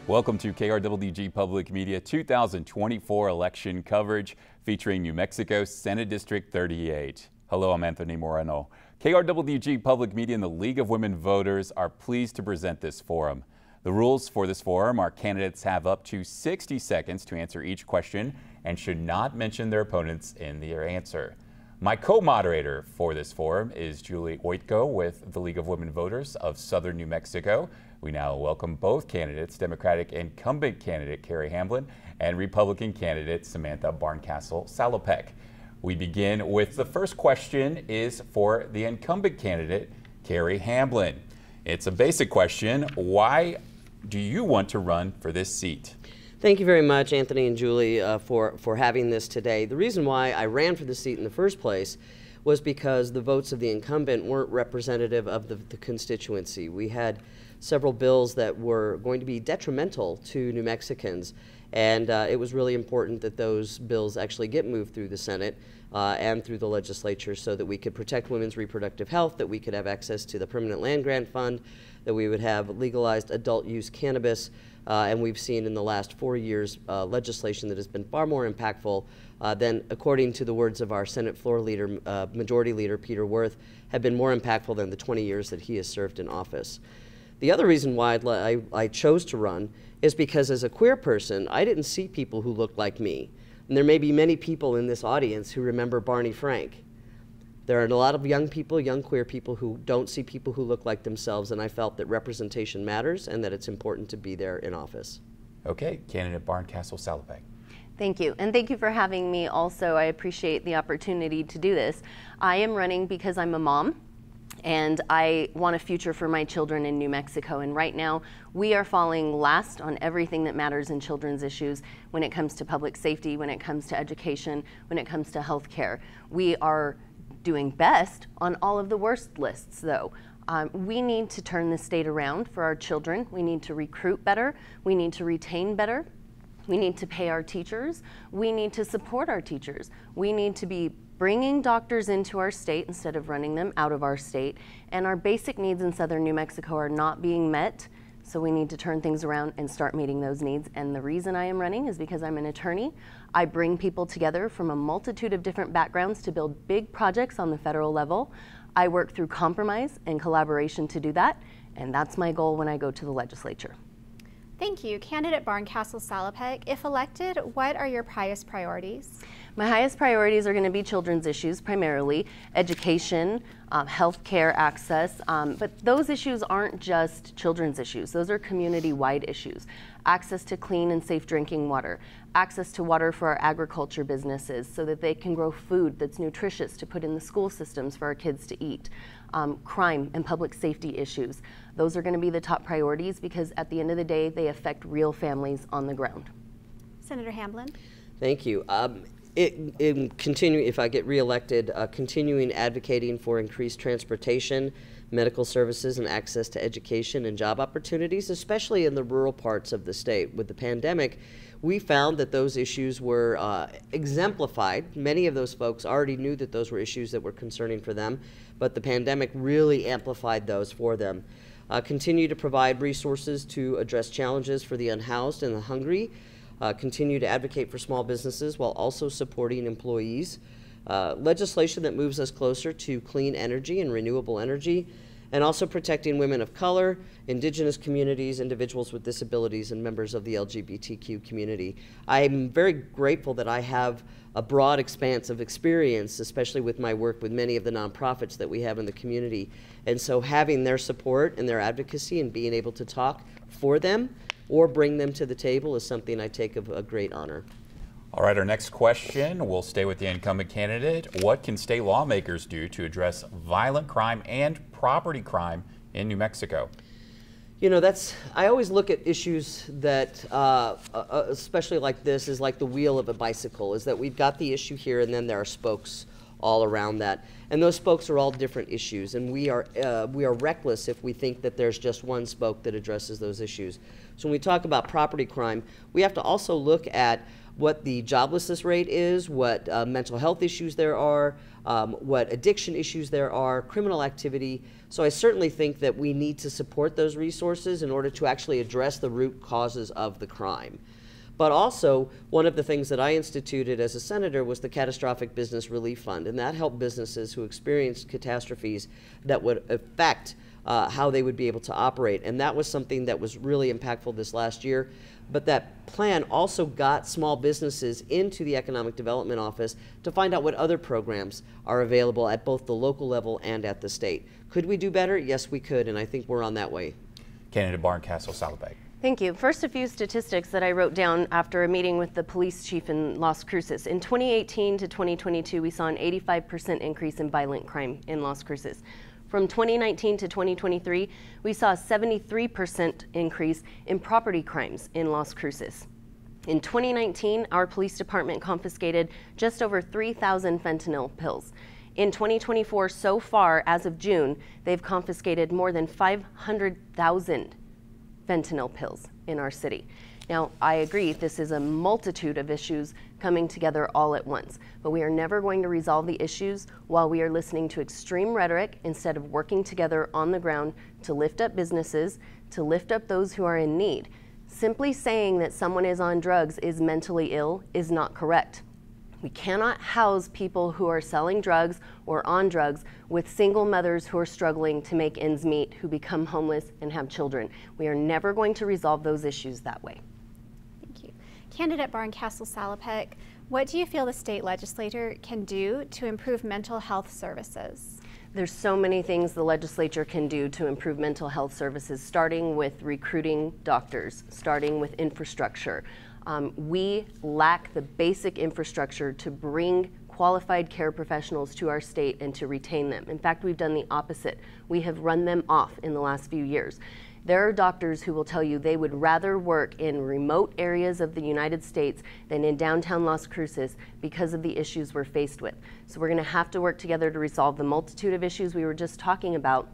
Welcome to KRWG Public Media 2024 election coverage featuring New Mexico Senate District 38. Hello, I'm Anthony Moreno. KRWG Public Media and the League of Women Voters are pleased to present this forum. The rules for this forum are candidates have up to 60 seconds to answer each question and should not mention their opponents in their answer. My co-moderator for this forum is Julie Oitko with the League of Women Voters of Southern New Mexico. We now welcome both candidates, Democratic incumbent candidate Carrie Hamblin and Republican candidate Samantha Barncastle-Salopek. We begin with the first question is for the incumbent candidate, Carrie Hamblin. It's a basic question. Why do you want to run for this seat? Thank you very much, Anthony and Julie, for having this today. The reason why I ran for the seat in the first place was because the votes of the incumbent weren't representative of the constituency. We had several bills that were going to be detrimental to New Mexicans, and it was really important that those bills actually get moved through the Senate and through the legislature so that we could protect women's reproductive health, that we could have access to the Permanent Land Grant Fund, that we would have legalized adult use cannabis, and we've seen in the last 4 years legislation that has been far more impactful than, according to the words of our Senate floor leader, Majority Leader Peter Wirth, have been more impactful than the 20 years that he has served in office. The other reason why I chose to run is because as a queer person, I didn't see people who looked like me. And there may be many people in this audience who remember Barney Frank. There are a lot of young people, young queer people, who don't see people who look like themselves, and I felt that representation matters and that it's important to be there in office. Okay, candidate Barncastle-Salopek. Thank you, and thank you for having me also. I appreciate the opportunity to do this. I am running because I'm a mom, and I want a future for my children in New Mexico. And right now, we are falling last on everything that matters in children's issues when it comes to public safety, when it comes to education, when it comes to health care. We are doing best on all of the worst lists, though. We need to turn the state around for our children. We need to recruit better. We need to retain better. We need to pay our teachers. We need to support our teachers. We need to be bringing doctors into our state instead of running them out of our state. And our basic needs in Southern New Mexico are not being met, so we need to turn things around and start meeting those needs. And the reason I am running is because I'm an attorney. I bring people together from a multitude of different backgrounds to build big projects on the federal level. I work through compromise and collaboration to do that, and that's my goal when I go to the legislature. Thank you. Candidate Barncastle-Salopek, if elected, what are your highest priorities? My highest priorities are going to be children's issues, primarily education, health care access, but those issues aren't just children's issues. Those are community-wide issues. Access to clean and safe drinking water, access to water for our agriculture businesses so that they can grow food that's nutritious to put in the school systems for our kids to eat. Crime and public safety issues. Those are going to be the top priorities because at the end of the day, they affect real families on the ground. Senator Hamblin. Thank you. If I get reelected, continuing advocating for increased transportation, medical services, and access to education and job opportunities, especially in the rural parts of the state. With the pandemic, we found that those issues were exemplified. Many of those folks already knew that those were issues that were concerning for them, but the pandemic really amplified those for them. Continue to provide resources to address challenges for the unhoused and the hungry. Continue to advocate for small businesses while also supporting employees. Legislation that moves us closer to clean energy and renewable energy, and also protecting women of color, indigenous communities, individuals with disabilities, and members of the LGBTQ community. I'm very grateful that I have a broad expanse of experience, especially with my work with many of the nonprofits that we have in the community. And so having their support and their advocacy and being able to talk for them or bring them to the table is something I take of a great honor. All right, our next question, we'll stay with the incumbent candidate. What can state lawmakers do to address violent crime and property crime in New Mexico? You know, I always look at issues that, especially like this, is like the wheel of a bicycle, is that we've got the issue here and then there are spokes all around that. And those spokes are all different issues, and we are reckless if we think that there's just one spoke that addresses those issues. So when we talk about property crime, we have to also look at what the joblessness rate is, what mental health issues there are, what addiction issues there are, criminal activity. So I certainly think that we need to support those resources in order to actually address the root causes of the crime. But also, one of the things that I instituted as a senator was the Catastrophic Business Relief Fund, and that helped businesses who experienced catastrophes that would affect how they would be able to operate. And that was something that was really impactful this last year. But that plan also got small businesses into the Economic Development Office to find out what other programs are available at both the local level and at the state. Could we do better? Yes, we could, and I think we're on that way. Candidate Barncastle-Salopek. Thank you. First, a few statistics that I wrote down after a meeting with the police chief in Las Cruces. In 2018 to 2022, we saw an 85% increase in violent crime in Las Cruces. From 2019 to 2023, we saw a 73% increase in property crimes in Las Cruces. In 2019, our police department confiscated just over 3,000 fentanyl pills. In 2024, so far, as of June, they've confiscated more than 500,000 fentanyl pills in our city. Now, I agree, this is a multitude of issues coming together all at once, but we are never going to resolve the issues while we are listening to extreme rhetoric instead of working together on the ground to lift up businesses, to lift up those who are in need. Simply saying that someone is on drugs is mentally ill is not correct. We cannot house people who are selling drugs or on drugs with single mothers who are struggling to make ends meet, who become homeless and have children. We are never going to resolve those issues that way. Thank you. Candidate Barncastle-Salopek, what do you feel the state legislature can do to improve mental health services? There's so many things the legislature can do to improve mental health services, starting with recruiting doctors, starting with infrastructure. We lack the basic infrastructure to bring qualified care professionals to our state and to retain them. In fact, we've done the opposite. We have run them off in the last few years. There are doctors who will tell you they would rather work in remote areas of the United States than in downtown Las Cruces because of the issues we're faced with. So we're going to have to work together to resolve the multitude of issues we were just talking about,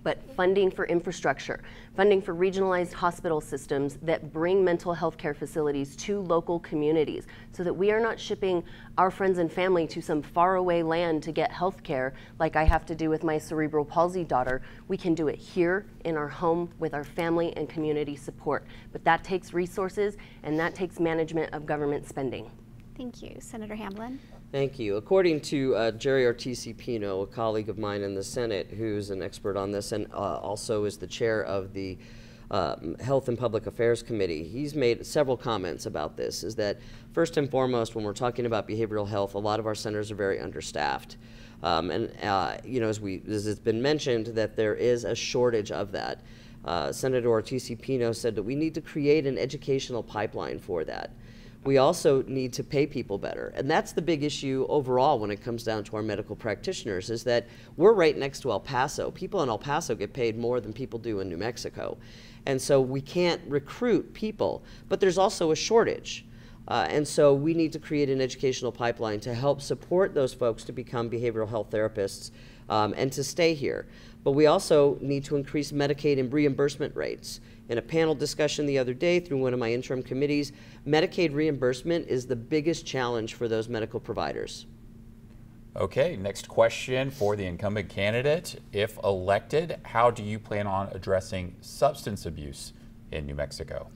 but funding for infrastructure, funding for regionalized hospital systems that bring mental health care facilities to local communities so that we are not shipping our friends and family to some faraway land to get health care like I have to do with my cerebral palsy daughter. We can do it here in our home with our family and community support. But that takes resources and that takes management of government spending. Thank you. Senator Hamblin? Thank you. According to Jerry Ortiz-Pino, a colleague of mine in the Senate who's an expert on this and also is the chair of the Health and Public Affairs Committee, he's made several comments about this, is that first and foremost, when we're talking about behavioral health, a lot of our centers are very understaffed. You know, as it's been mentioned, that there is a shortage of that. Senator Ortiz-Pino said that we need to create an educational pipeline for that. We also need to pay people better. And that's the big issue overall when it comes down to our medical practitioners, is that we're right next to El Paso. People in El Paso get paid more than people do in New Mexico. And so we can't recruit people, but there's also a shortage. And so we need to create an educational pipeline to help support those folks to become behavioral health therapists and to stay here. But we also need to increase Medicaid and reimbursement rates. In a panel discussion the other day through one of my interim committees, Medicaid reimbursement is the biggest challenge for those medical providers. Okay, next question for the incumbent candidate. If elected, how do you plan on addressing substance abuse in New Mexico?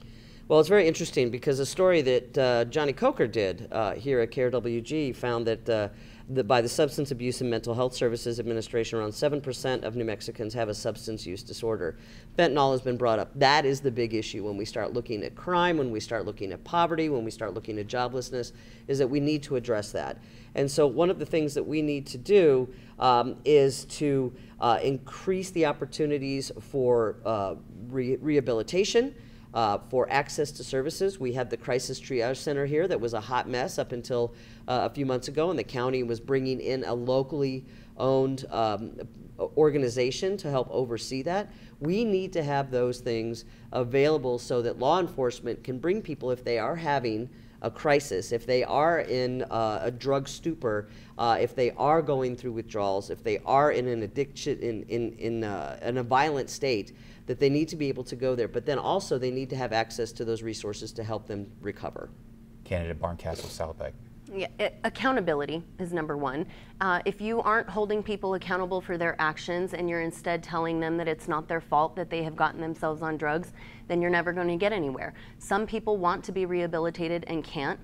Well, it's very interesting because a story that Johnny Coker did here at KRWG found that by the Substance Abuse and Mental Health Services Administration, around 7% of New Mexicans have a substance use disorder. Fentanyl has been brought up. That is the big issue when we start looking at crime, when we start looking at poverty, when we start looking at joblessness, is that we need to address that. And so one of the things that we need to do is to increase the opportunities for rehabilitation, for access to services. We had the Crisis Triage Center here that was a hot mess up until a few months ago, and the county was bringing in a locally owned organization to help oversee that. We need to have those things available so that law enforcement can bring people if they are having a crisis, if they are in a drug stupor, if they are going through withdrawals, if they are in an addiction, in a violent state, that they need to be able to go there. But then also they need to have access to those resources to help them recover. Candidate Barncastle-Salopek. Yeah, accountability is number one. If you aren't holding people accountable for their actions and you're instead telling them that it's not their fault that they have gotten themselves on drugs, then you're never going to get anywhere. Some people want to be rehabilitated and can't.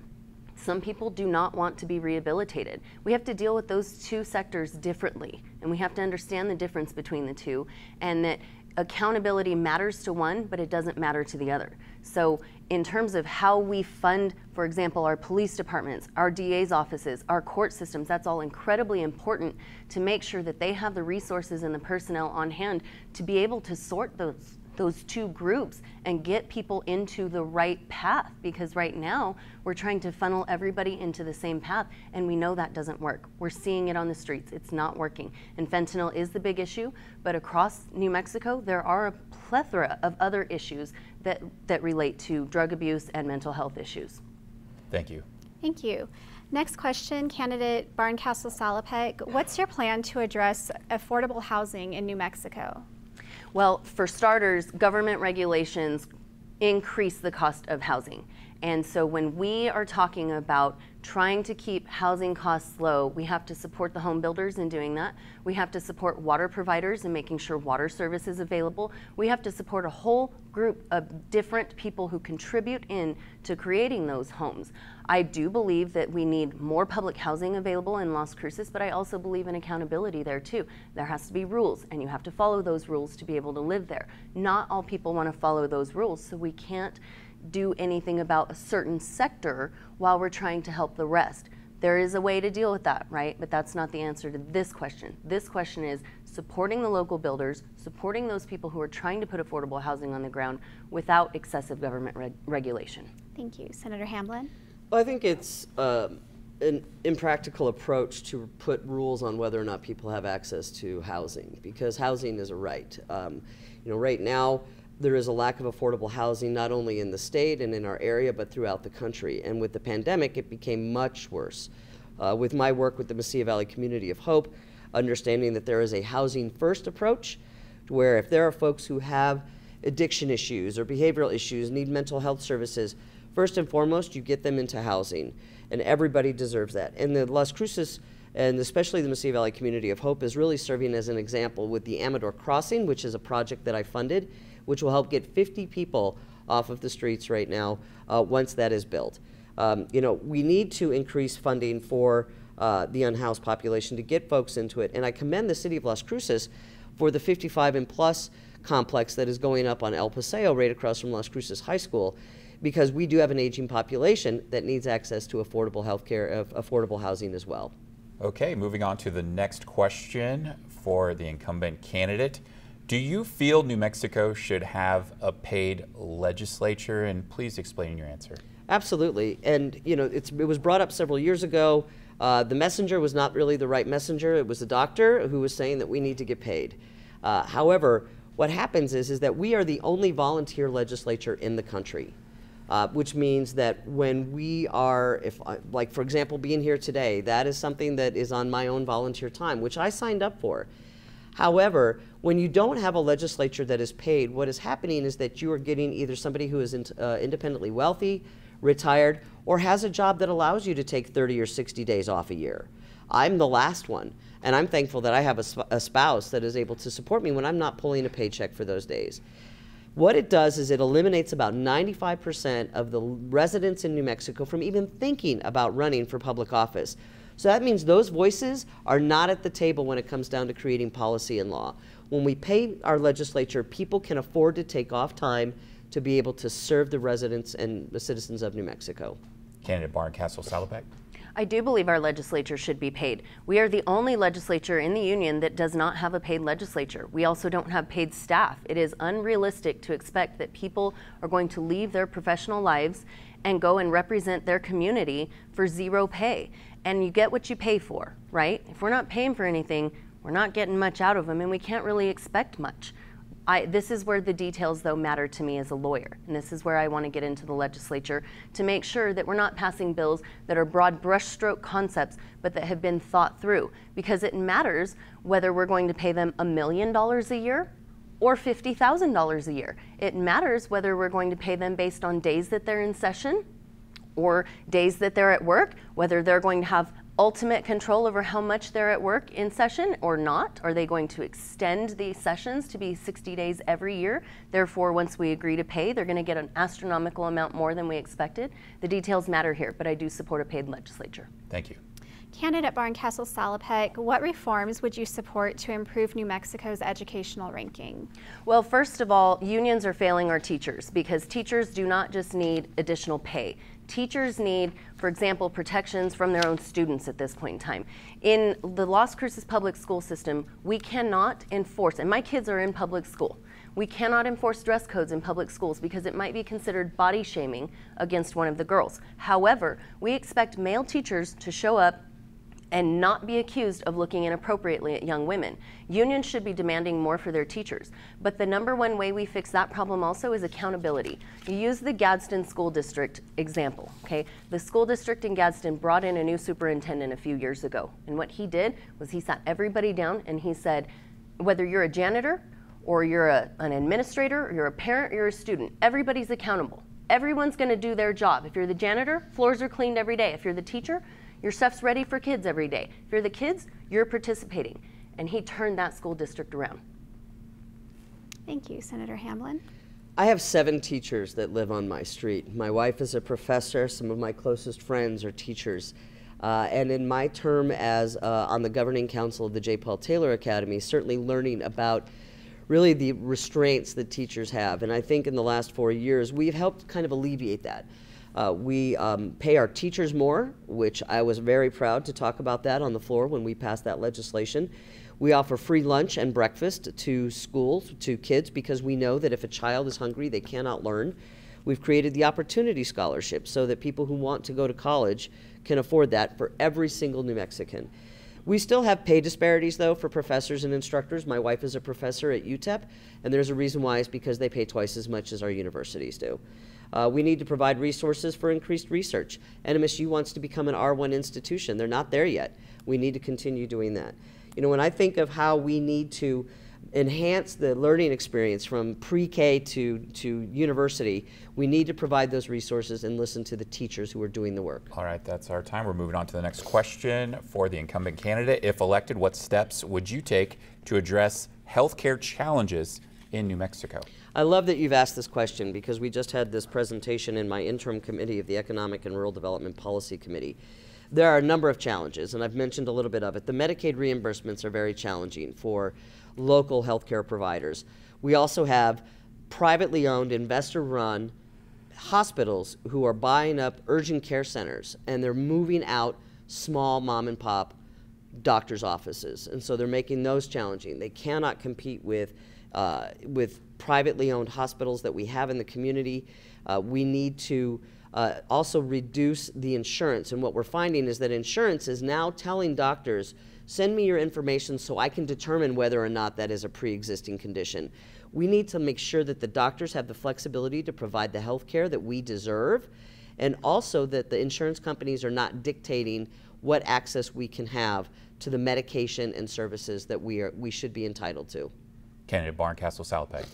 Some people do not want to be rehabilitated. We have to deal with those two sectors differently, and we have to understand the difference between the two, and that accountability matters to one, but it doesn't matter to the other. So in terms of how we fund, for example, our police departments, our DA's offices, our court systems, that's all incredibly important to make sure that they have the resources and the personnel on hand to be able to sort those two groups and get people into the right path, because right now we're trying to funnel everybody into the same path, and we know that doesn't work. We're seeing it on the streets. It's not working. And fentanyl is the big issue, but across New Mexico there are a plethora of other issues that relate to drug abuse and mental health issues. Thank you. Thank you. Next question, candidate Barncastle-Salopek. What's your plan to address affordable housing in New Mexico? Well, for starters, government regulations increase the cost of housing. And so when we are talking about trying to keep housing costs low, we have to support the home builders in doing that. We have to support water providers in making sure water service is available. We have to support a whole group of different people who contribute in to creating those homes. I do believe that we need more public housing available in Las Cruces, but I also believe in accountability there too. There has to be rules, and you have to follow those rules to be able to live there. Not all people want to follow those rules, so we can't do anything about a certain sector while we're trying to help the rest. There is a way to deal with that, right? But that's not the answer to this question. This question is supporting the local builders, supporting those people who are trying to put affordable housing on the ground without excessive government regulation. Thank you. Senator Hamblin? Well, I think it's an impractical approach to put rules on whether or not people have access to housing, because housing is a right. Right now, there is a lack of affordable housing not only in the state and in our area, but throughout the country. And with the pandemic, it became much worse. With my work with the Mesilla Valley Community of Hope, understanding that there is a housing first approach, where if there are folks who have addiction issues or behavioral issues, need mental health services, first and foremost, you get them into housing. And everybody deserves that. And the Las Cruces, and especially the Mesilla Valley Community of Hope, is really serving as an example with the Amador Crossing, which is a project that I funded, which will help get 50 people off of the streets right now once that is built. We need to increase funding for the unhoused population to get folks into it. And I commend the city of Las Cruces for the 55 and plus complex that is going up on El Paseo right across from Las Cruces High School, because we do have an aging population that needs access to affordable health care, affordable housing as well. Okay, moving on to the next question for the incumbent candidate. Do you feel New Mexico should have a paid legislature? And please explain your answer. Absolutely. And, it was brought up several years ago. The messenger was not really the right messenger. It was the doctor who was saying that we need to get paid. However, what happens is that we are the only volunteer legislature in the country, which means that when we are, like for example, being here today, that is something that is on my own volunteer time, which I signed up for. However, when you don't have a legislature that is paid, what is happening is that you are getting either somebody who is independently wealthy, retired, or has a job that allows you to take 30 or 60 days off a year. I'm the last one, and I'm thankful that I have a spouse that is able to support me when I'm not pulling a paycheck for those days. What it does is it eliminates about 95% of the residents in New Mexico from even thinking about running for public office. So that means those voices are not at the table when it comes down to creating policy and law. When we pay our legislature, people can afford to take off time to be able to serve the residents and the citizens of New Mexico. Candidate Barncastle-Salopek. I do believe our legislature should be paid. We are the only legislature in the union that does not have a paid legislature. We also don't have paid staff. It is unrealistic to expect that people are going to leave their professional lives and go and represent their community for zero pay. And you get what you pay for, right? If we're not paying for anything, we're not getting much out of them, and we can't really expect much. This is where the details, though, matter to me as a lawyer, and this is where I want to get into the legislature to make sure that we're not passing bills that are broad brushstroke concepts, but that have been thought through, because it matters whether we're going to pay them $1 million a year or $50,000 a year. It matters whether we're going to pay them based on days that they're in session or days that they're at work, whether they're going to have ultimate control over how much they're at work in session or not. Are they going to extend the sessions to be 60 days every year? Therefore, once we agree to pay, they're going to get an astronomical amount more than we expected. The details matter here, but I do support a paid legislature. Thank you. Candidate Barncastle-Salopek, what reforms would you support to improve New Mexico's educational ranking? Well, first of all, unions are failing our teachers because teachers do not just need additional pay. Teachers need, for example, protections from their own students at this point in time. In the Las Cruces public school system, we cannot enforce, and my kids are in public school, we cannot enforce dress codes in public schools because it might be considered body shaming against one of the girls. However, we expect male teachers to show up and not be accused of looking inappropriately at young women. Unions should be demanding more for their teachers. But the #1 way we fix that problem also is accountability. You use the Gadsden School District example, okay? The school district in Gadsden brought in a new superintendent a few years ago. And what he did was he sat everybody down and he said, whether you're a janitor or you're an administrator or you're a parent or you're a student, everybody's accountable. Everyone's gonna do their job. If you're the janitor, floors are cleaned every day. If you're the teacher, your stuff's ready for kids every day. If you're the kids, you're participating. And he turned that school district around. Thank you, Senator Hamblin. I have 7 teachers that live on my street. My wife is a professor. Some of my closest friends are teachers. And in my term as on the governing council of the J. Paul Taylor Academy, certainly learning about really the restraints that teachers have. And I think in the last 4 years, we've helped kind of alleviate that. We pay our teachers more, which I was very proud to talk about that on the floor when we passed that legislation. We offer free lunch and breakfast to schools, to kids, because we know that if a child is hungry, they cannot learn. We've created the Opportunity Scholarship so that people who want to go to college can afford that for every single New Mexican. We still have pay disparities, though, for professors and instructors. My wife is a professor at UTEP, and there's a reason why. It's because they pay twice as much as our universities do. We need to provide resources for increased research. NMSU wants to become an R1 institution. They're not there yet. We need to continue doing that. You know, when I think of how we need to enhance the learning experience from pre-K to university, we need to provide those resources and listen to the teachers who are doing the work. All right, that's our time. We're moving on to the next question for the incumbent candidate. If elected, what steps would you take to address healthcare challenges in New Mexico? I love that you've asked this question because we just had this presentation in my interim committee of the Economic and Rural Development Policy Committee. There are a number of challenges, and I've mentioned a little bit of it. The Medicaid reimbursements are very challenging for local healthcare providers. We also have privately owned, investor-run hospitals who are buying up urgent care centers, and they're moving out small mom-and-pop doctors' offices, and so they're making those challenging. They cannot compete with privately owned hospitals that we have in the community. We need to also reduce the insurance, and what we're finding is that insurance is now telling doctors, send me your information so I can determine whether or not that is a pre-existing condition. We need to make sure that the doctors have the flexibility to provide the health care that we deserve, and also that the insurance companies are not dictating what access we can have to the medication and services that we should be entitled to. Candidate Barncastle-Salopek.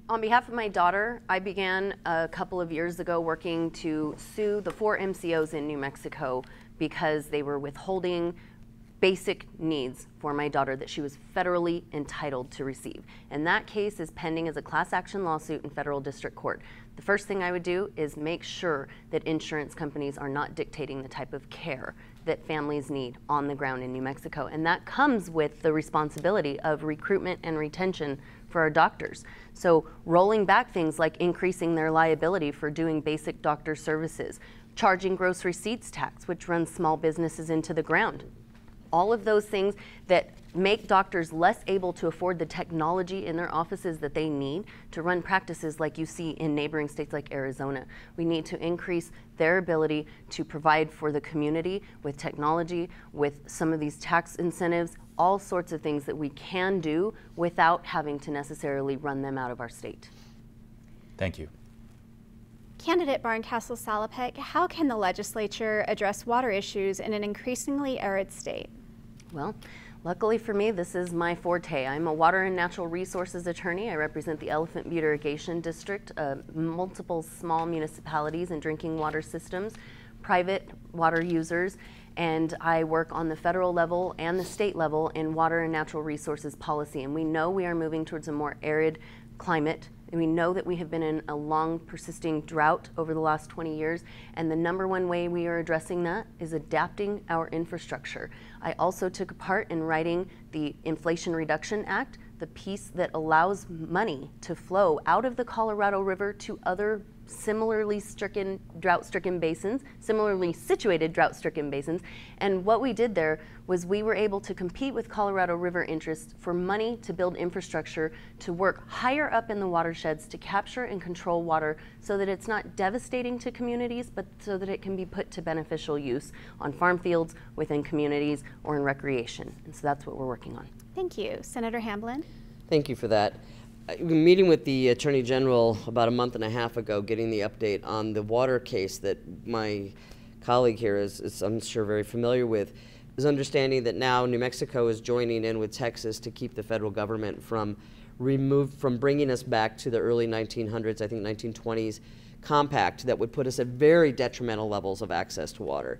On behalf of my daughter, I began a couple of years ago working to sue the 4 MCOs in New Mexico because they were withholding basic needs for my daughter that she was federally entitled to receive. And that case is pending as a class action lawsuit in federal district court. The first thing I would do is make sure that insurance companies are not dictating the type of care that families need on the ground in New Mexico. And that comes with the responsibility of recruitment and retention for our doctors. So rolling back things like increasing their liability for doing basic doctor services, charging gross receipts tax, which runs small businesses into the ground. All of those things that make doctors less able to afford the technology in their offices that they need to run practices like you see in neighboring states like Arizona. We need to increase their ability to provide for the community with technology, with some of these tax incentives, all sorts of things that we can do without having to necessarily run them out of our state. Thank you. Candidate Barncastle-Salopek, how can the legislature address water issues in an increasingly arid state? Well, Luckily for me, this is my forte. I'm a water and natural resources attorney. I represent the Elephant Butte Irrigation District, multiple small municipalities and drinking water systems, private water users, and I work on the federal level and the state level in water and natural resources policy. And we know we are moving towards a more arid climate. And we know that we have been in a long persisting drought over the last 20 years, and the number one way we are addressing that is adapting our infrastructure. I also took a part in writing the Inflation Reduction Act, the piece that allows money to flow out of the Colorado River to other similarly stricken, drought-stricken basins, similarly situated drought-stricken basins. And what we did there was we were able to compete with Colorado River interests for money to build infrastructure to work higher up in the watersheds to capture and control water so that it's not devastating to communities, but so that it can be put to beneficial use on farm fields, within communities, or in recreation. And so that's what we're working on. Thank you. Senator Hamblin? Thank you for that. Meeting with the Attorney General about a month and a half ago, getting the update on the water case that my colleague here is I'm sure very familiar with, is understanding that now New Mexico is joining in with Texas to keep the federal government from bringing us back to the early 1900s, I think 1920s, compact that would put us at very detrimental levels of access to water.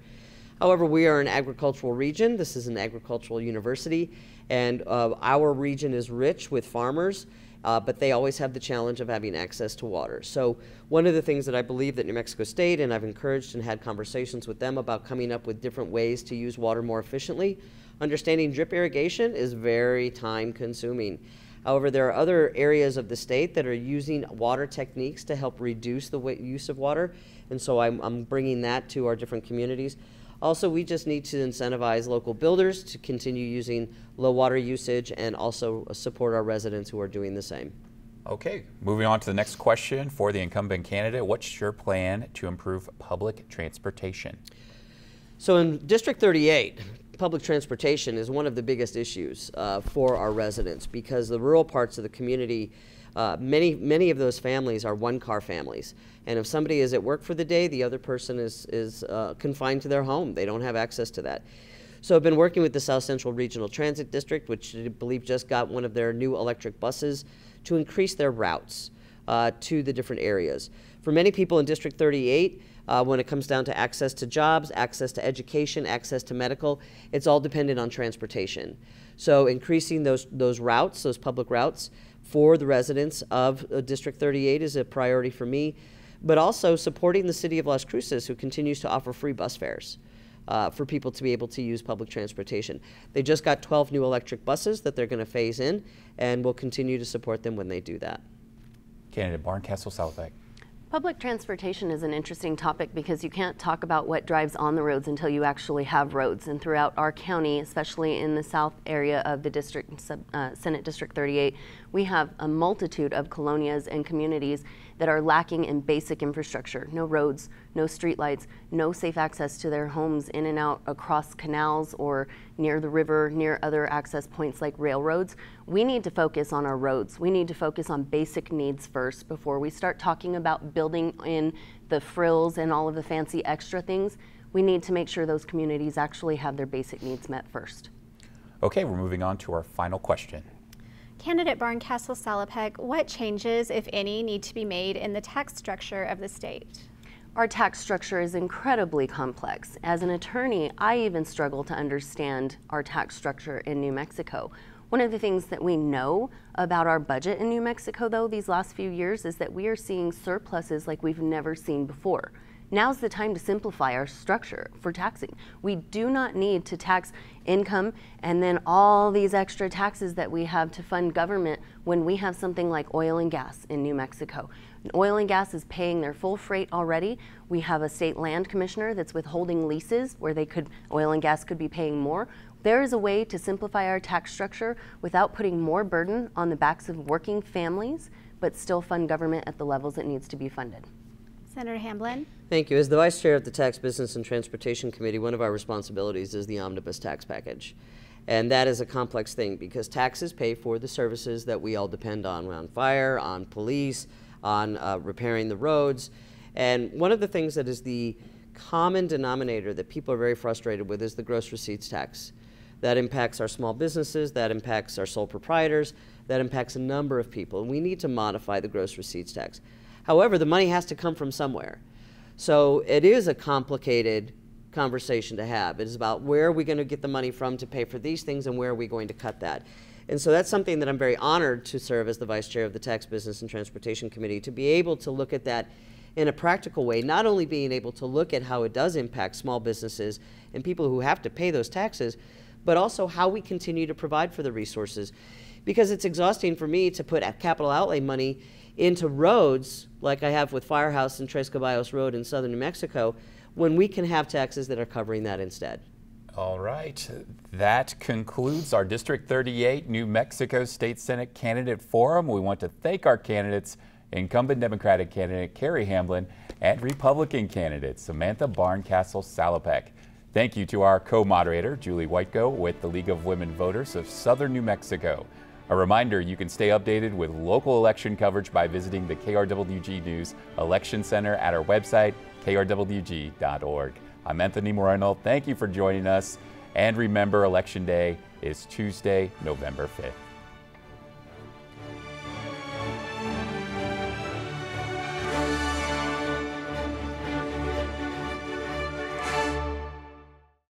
However, we are an agricultural region. This is an agricultural university, and our region is rich with farmers, but they always have the challenge of having access to water. So one of the things that I believe that New Mexico State, and I've encouraged and had conversations with them about coming up with different ways to use water more efficiently. Understanding drip irrigation is very time consuming. However, there are other areas of the state that are using water techniques to help reduce the use of water, and so I'm bringing that to our different communities. Also, we just need to incentivize local builders to continue using low water usage and also support our residents who are doing the same. Okay, moving on to the next question for the incumbent candidate. What's your plan to improve public transportation? So in District 38, public transportation is one of the biggest issues for our residents because the rural parts of the community, many of those families are one-car families. And if somebody is at work for the day, the other person is confined to their home. They don't have access to that. So I've been working with the South Central Regional Transit District, which I believe just got one of their new electric buses, to increase their routes to the different areas. For many people in District 38, when it comes down to access to jobs, access to education, access to medical, it's all dependent on transportation. So increasing those routes, those public routes for the residents of District 38 is a priority for me, but also supporting the city of Las Cruces, who continues to offer free bus fares for people to be able to use public transportation. They just got 12 new electric buses that they're going to phase in, and we'll continue to support them when they do that. Candidate Barncastle Salopek. Public transportation is an interesting topic because you can't talk about what drives on the roads until you actually have roads. And throughout our county, especially in the south area of the district, Senate District 38, we have a multitude of colonias and communities that are lacking in basic infrastructure. No roads, no streetlights, no safe access to their homes in and out across canals or near the river, near other access points like railroads. We need to focus on our roads. We need to focus on basic needs first before we start talking about building in the frills and all of the fancy extra things. We need to make sure those communities actually have their basic needs met first. Okay, we're moving on to our final question. Candidate Barncastle Salopek, what changes, if any, need to be made in the tax structure of the state? Our tax structure is incredibly complex. As an attorney, I even struggle to understand our tax structure in New Mexico. One of the things that we know about our budget in New Mexico, though, these last few years is that we are seeing surpluses like we've never seen before. Now's the time to simplify our structure for taxing. We do not need to tax income and then all these extra taxes that we have to fund government when we have something like oil and gas in New Mexico. Oil and gas is paying their full freight already. We have a state land commissioner that's withholding leases where oil and gas could be paying more. There is a way to simplify our tax structure without putting more burden on the backs of working families, but still fund government at the levels it needs to be funded. Senator Hamblin. Thank you. As the Vice Chair of the Tax Business and Transportation Committee, one of our responsibilities is the omnibus tax package. And that is a complex thing because taxes pay for the services that we all depend on fire, on police, on repairing the roads. And one of the things that is the common denominator that people are very frustrated with is the gross receipts tax. That impacts our small businesses, that impacts our sole proprietors, that impacts a number of people, and we need to modify the gross receipts tax. However, the money has to come from somewhere. So it is a complicated conversation to have. It is about where are we going to get the money from to pay for these things and where are we going to cut that. And so that's something that I'm very honored to serve as the Vice Chair of the Tax, Business, and Transportation Committee, to be able to look at that in a practical way, not only being able to look at how it does impact small businesses and people who have to pay those taxes, but also how we continue to provide for the resources. Because it's exhausting for me to put capital outlay money into roads like I have with Firehouse and Tres Caballos Road in southern New Mexico, when we can have taxes that are covering that instead. All right, that concludes our District 38 New Mexico State Senate Candidate Forum. We want to thank our candidates, incumbent Democratic candidate Carrie Hamblin and Republican candidate Samantha Barncastle Salopek. Thank you to our co-moderator, Julie Whitego with the League of Women Voters of Southern New Mexico. A reminder, you can stay updated with local election coverage by visiting the KRWG News Election Center at our website, krwg.org. I'm Anthony Moreno. Thank you for joining us. And remember, Election Day is Tuesday, November 5th.